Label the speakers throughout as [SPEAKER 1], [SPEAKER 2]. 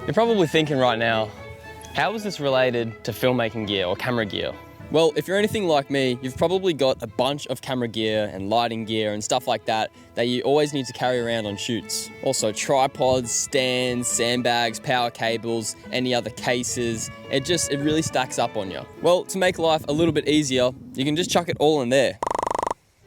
[SPEAKER 1] You're probably thinking right now, how is this related to filmmaking gear or camera gear? Well, if you're anything like me, you've probably got a bunch of camera gear and lighting gear and stuff like that you always need to carry around on shoots. Also tripods, stands, sandbags, power cables, any other cases. It really stacks up on you. Well, to make life a little bit easier, you can just chuck it all in there.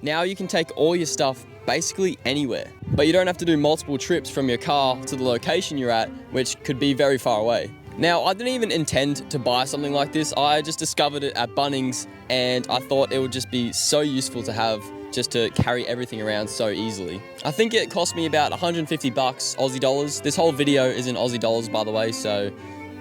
[SPEAKER 1] Now you can take all your stuff basically anywhere, but you don't have to do multiple trips from your car to the location you're at, which could be very far away. Now, I didn't even intend to buy something like this. I just discovered it at Bunnings and I thought it would just be so useful to have just to carry everything around so easily. I think it cost me about 150 bucks Aussie dollars. This whole video is in Aussie dollars, by the way, so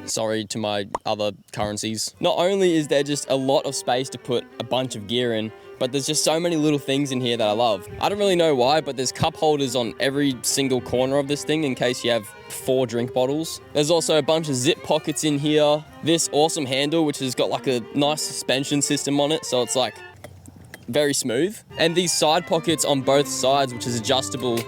[SPEAKER 1] sorry to my other currencies. Not only is there just a lot of space to put a bunch of gear in, but there's just so many little things in here that I love. I don't really know why, but there's cup holders on every single corner of this thing in case you have 4 drink bottles. There's also a bunch of zip pockets in here. This awesome handle, which has got like a nice suspension system on it, so it's like very smooth. And these side pockets on both sides, which is adjustable,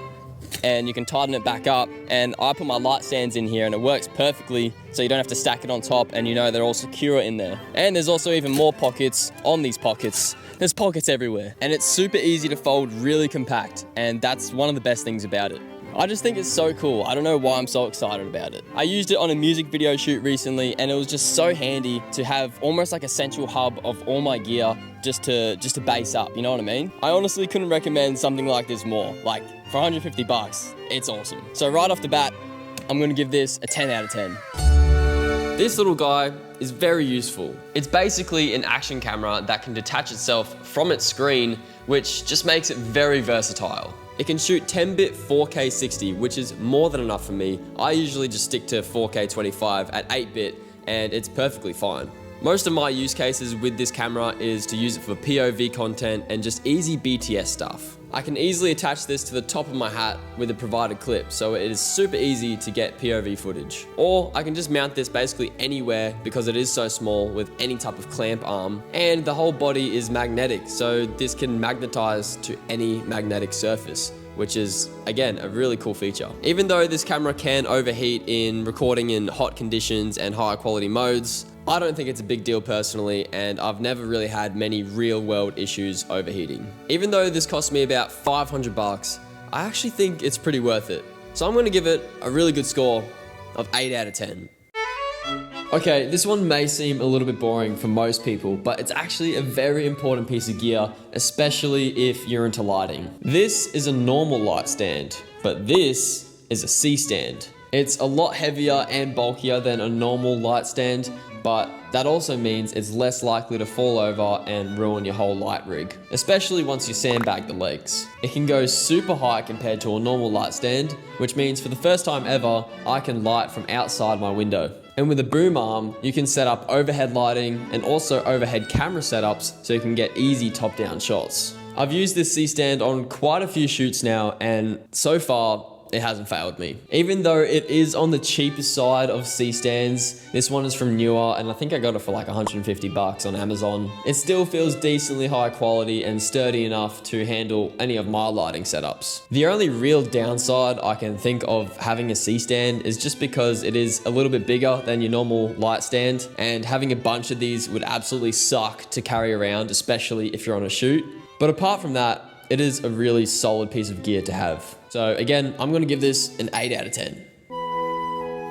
[SPEAKER 1] and you can tighten it back up. And I put my light stands in here and it works perfectly, so you don't have to stack it on top and you know they're all secure in there. And there's also even more pockets on these pockets. There's pockets everywhere and it's super easy to fold, really compact, and that's one of the best things about it. I just think it's so cool. I don't know why I'm so excited about it. I used it on a music video shoot recently and it was just so handy to have almost like a central hub of all my gear just to base up, you know what I mean? I honestly couldn't recommend something like this more. Like, for 150 bucks, it's awesome. So right off the bat, I'm gonna give this a 10 out of 10. This little guy is very useful. It's basically an action camera that can detach itself from its screen, which just makes it very versatile. It can shoot 10-bit 4K 60, which is more than enough for me. I usually just stick to 4K 25 at 8-bit, and it's perfectly fine. Most of my use cases with this camera is to use it for POV content and just easy BTS stuff. I can easily attach this to the top of my hat with a provided clip, so it is super easy to get POV footage. Or I can just mount this basically anywhere because it is so small with any type of clamp arm, and the whole body is magnetic, so this can magnetize to any magnetic surface, which is, again, a really cool feature. Even though this camera can overheat in recording in hot conditions and higher quality modes, I don't think it's a big deal personally, and I've never really had many real world issues overheating. Even though this cost me about 500 bucks, I actually think it's pretty worth it. So I'm gonna give it a really good score of 8 out of 10. Okay, this one may seem a little bit boring for most people, but it's actually a very important piece of gear, especially if you're into lighting. This is a normal light stand, but this is a C-stand. It's a lot heavier and bulkier than a normal light stand, but that also means it's less likely to fall over and ruin your whole light rig, especially once you sandbag the legs. It can go super high compared to a normal light stand, which means for the first time ever, I can light from outside my window. And with a boom arm, you can set up overhead lighting and also overhead camera setups so you can get easy top-down shots. I've used this C-stand on quite a few shoots now, and so far, it hasn't failed me. Even though it is on the cheapest side of C-stands, this one is from Newer, and I think I got it for like 150 bucks on Amazon. It still feels decently high quality and sturdy enough to handle any of my lighting setups. The only real downside I can think of having a C-stand is just because it is a little bit bigger than your normal light stand, and having a bunch of these would absolutely suck to carry around, especially if you're on a shoot. But apart from that, it is a really solid piece of gear to have. So again, I'm gonna give this an 8 out of 10.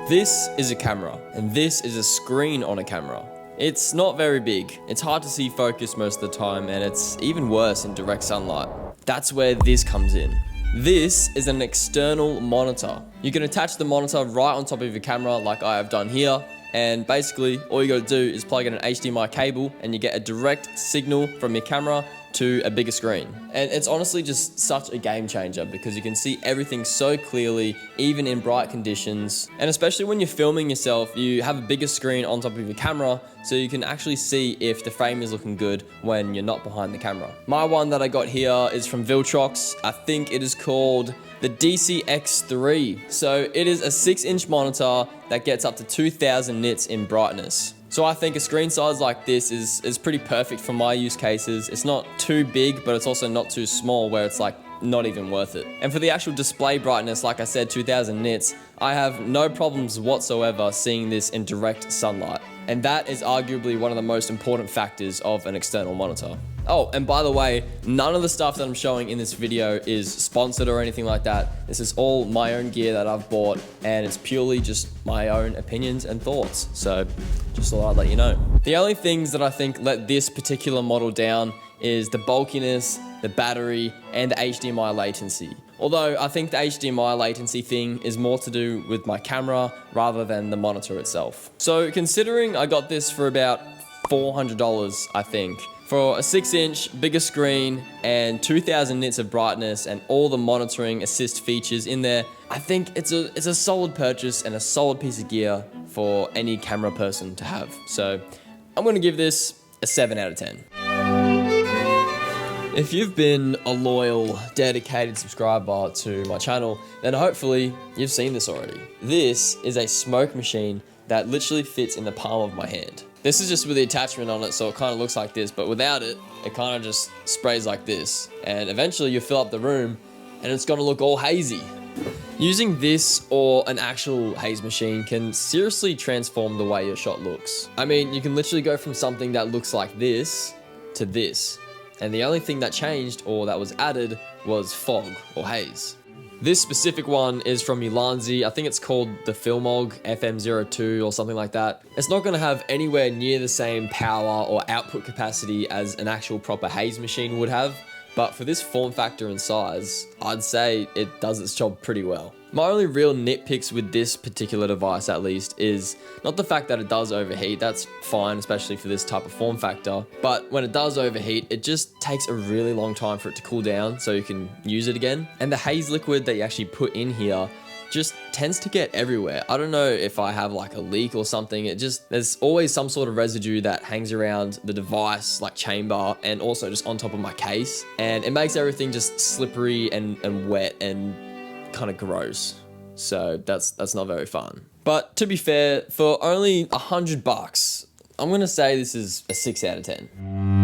[SPEAKER 1] This is a camera, and this is a screen on a camera. It's not very big, it's hard to see focus most of the time, and it's even worse in direct sunlight. That's where this comes in. This is an external monitor. You can attach the monitor right on top of your camera like I have done here, and basically all you gotta do is plug in an HDMI cable and you get a direct signal from your camera to a bigger screen. And it's honestly just such a game changer because you can see everything so clearly, even in bright conditions. And especially when you're filming yourself, you have a bigger screen on top of your camera so you can actually see if the frame is looking good when you're not behind the camera. My one that I got here is from Viltrox. I think it is called the DCX3. So it is a 6-inch monitor that gets up to 2000 nits in brightness. So I think a screen size like this is pretty perfect for my use cases. It's not too big, but it's also not too small where it's like not even worth it. And for the actual display brightness, like I said, 2000 nits, I have no problems whatsoever seeing this in direct sunlight. And that is arguably one of the most important factors of an external monitor. Oh, and by the way, none of the stuff that I'm showing in this video is sponsored or anything like that. This is all my own gear that I've bought, and it's purely just my own opinions and thoughts. So just thought I'd let you know. The only things that I think let this particular model down is the bulkiness, the battery, and the HDMI latency. Although I think the HDMI latency thing is more to do with my camera rather than the monitor itself. So considering I got this for about $400, I think, for a 6-inch bigger screen and 2000 nits of brightness and all the monitoring assist features in there, I think it's a solid purchase and a solid piece of gear for any camera person to have. So I'm gonna give this a 7 out of 10. If you've been a loyal, dedicated subscriber to my channel, then hopefully you've seen this already. This is a smoke machine that literally fits in the palm of my hand. This is just with the attachment on it, so it kind of looks like this, but without it, it kind of just sprays like this. And eventually you fill up the room and it's gonna look all hazy. Using this or an actual haze machine can seriously transform the way your shot looks. I mean, you can literally go from something that looks like this to this. And the only thing that changed or that was added was fog or haze. This specific one is from Ulanzi. I think it's called the Filmog FM02 or something like that. It's not going to have anywhere near the same power or output capacity as an actual proper haze machine would have, but for this form factor and size, I'd say it does its job pretty well. My only real nitpicks with this particular device, at least, is not the fact that it does overheat. That's fine, especially for this type of form factor. But when it does overheat, it just takes a really long time for it to cool down so you can use it again. And the haze liquid that you actually put in here just tends to get everywhere. I don't know if I have like a leak or something. There's always some sort of residue that hangs around the device, like chamber, and also just on top of my case. And it makes everything just slippery and wet and kind of gross. So that's not very fun. But to be fair, for only $100, I'm gonna say this is a 6 out of 10.